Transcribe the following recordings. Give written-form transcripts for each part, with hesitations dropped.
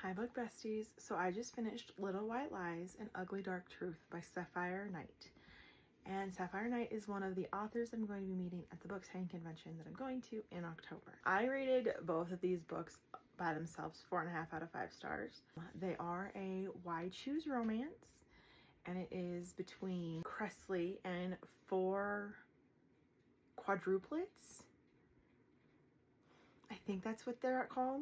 Hi book besties. So I just finished Little White Lies and Ugly Dark Truth by Sapphire Knight. And Sapphire Knight is one of the authors I'm going to be meeting at the book signing convention that I'm going to in October. I rated both of these books by themselves 4.5 out of 5 stars. They are a Why Choose romance, and it is between Cressley and 4 quadruplets. I think that's what they're called.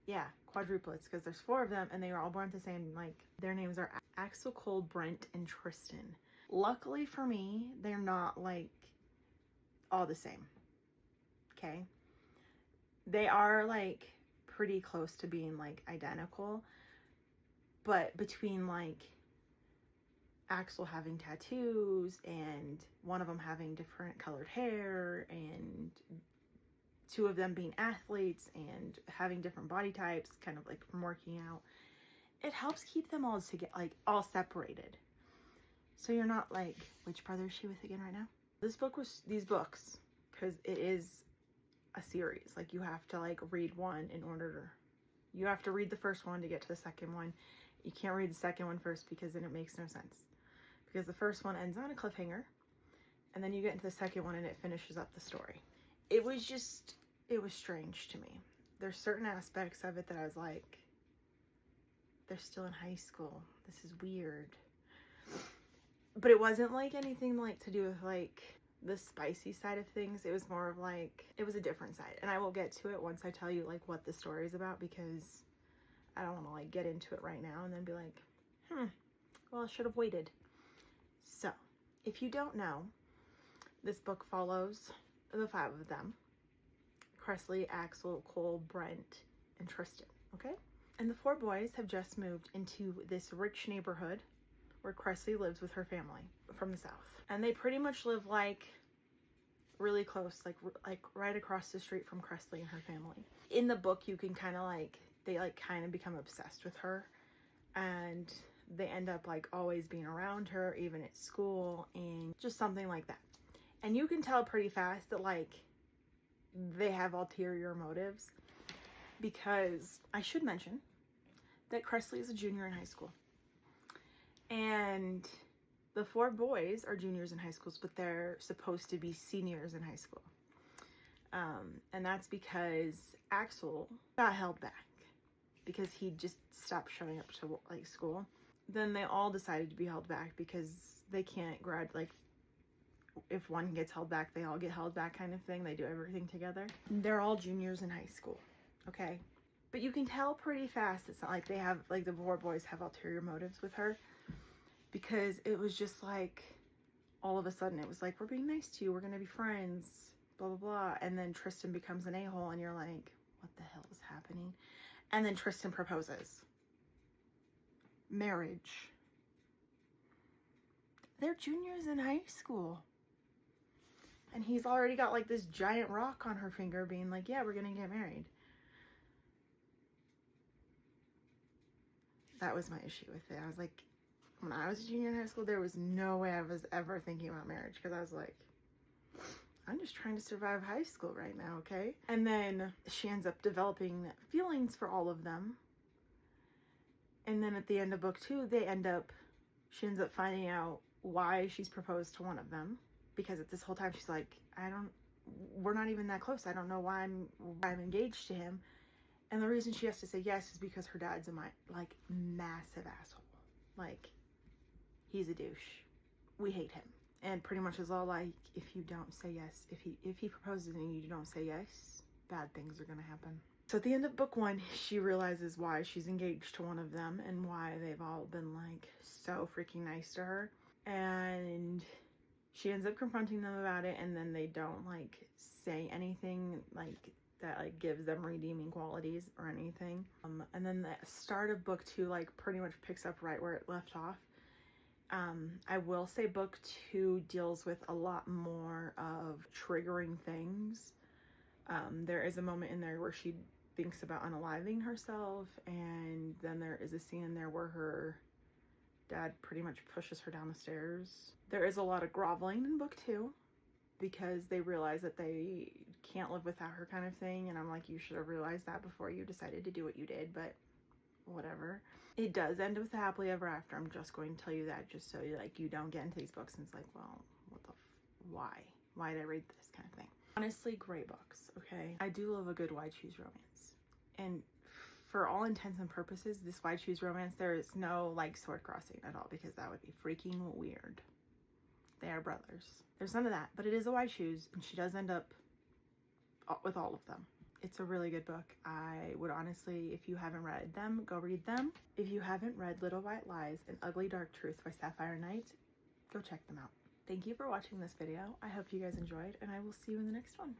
Yeah, quadruplets, because there's 4 of them and they were all born at the same, like, their names are Axel, Cole, Brent, and Tristan. Luckily for me, they're not, like, all the same, okay? They are, like, pretty close to being, like, identical, but between, like, Axel having tattoos and one of them having different colored hair and 2 of them being athletes and having different body types, kind of like from working out, it helps keep them all together, like all separated. So you're not like, which brother is she with again right now? These books, because it is a series. Like, you have to like read one in order to, you have to read the first one to get to the second one. You can't read the second one first because then it makes no sense. Because the first one ends on a cliffhanger, and then you get into the second one and it finishes up the story. It was strange to me. There's certain aspects of it that I was like, they're still in high school. This is weird. But it wasn't like anything like to do with like the spicy side of things. It was more of like, it was a different side. And I will get to it once I tell you like what the story is about, because I don't want to like get into it right now and then be like, well, I should have waited. So if you don't know, this book follows the 5 of them. Cressley, Axel, Cole, Brent, and Tristan, okay? And the 4 boys have just moved into this rich neighborhood where Cressley lives with her family from the south. And they pretty much live like really close, like right across the street from Cressley and her family. In the book, you can kind of like, they like kind of become obsessed with her, and they end up like always being around her, even at school, and just something like that. And you can tell pretty fast that like they have ulterior motives, because I should mention that Cressley is a junior in high school, and the 4 boys are juniors in high schools, but they're supposed to be seniors in high school. And that's because Axel got held back because he just stopped showing up to like school. Then they all decided to be held back because they can't like, if one gets held back, they all get held back kind of thing. They do everything together. They're all juniors in high school, okay? But you can tell pretty fast it's not like they have, like the 4 boys have ulterior motives with her, because it was just like, all of a sudden it was like, we're being nice to you, we're gonna be friends, blah, blah, blah. And then Tristan becomes an a-hole and you're like, what the hell is happening? And then Tristan proposes. Marriage. They're juniors in high school. And he's already got like this giant rock on her finger being like, yeah, we're gonna get married. That was my issue with it. I was like, when I was a junior in high school, there was no way I was ever thinking about marriage, because I was like, I'm just trying to survive high school right now, okay? And then she ends up developing feelings for all of them. And then at the end of book 2, she ends up finding out why she's proposed to one of them. Because at this whole time she's like, we're not even that close. I don't know why I'm engaged to him. And the reason she has to say yes is because her dad's a massive asshole. Like, he's a douche. We hate him. And pretty much is all like, if you don't say yes, if he proposes and you don't say yes, bad things are gonna happen. So at the end of book 1, she realizes why she's engaged to one of them and why they've all been like so freaking nice to her. And she ends up confronting them about it, and then they don't like say anything like that like gives them redeeming qualities or anything. And then the start of book 2 like pretty much picks up right where it left off. I will say book 2 deals with a lot more of triggering things. There is a moment in there where she thinks about unaliving herself, and then there is a scene in there where her dad pretty much pushes her down the stairs. There is a lot of groveling in book 2. because they realize that they can't live without her kind of thing. And I'm like, you should have realized that before you decided to do what you did, but whatever. It does end with a happily ever after. I'm just going to tell you that just so you don't get into these books and it's like, well, why did I read this kind of thing? Honestly, great books, okay? I do love a good wide shoes romance. And for all intents and purposes, this wide shoes romance, there is no like sword crossing at all because that would be freaking weird. They are brothers. There's none of that, but it is a wide shoes and she does end up with all of them. It's a really good book. I would honestly, if you haven't read them, go read them. If you haven't read Little White Lies and Ugly Dark Truth by Sapphire Knight, go check them out. Thank you for watching this video. I hope you guys enjoyed, and I will see you in the next one.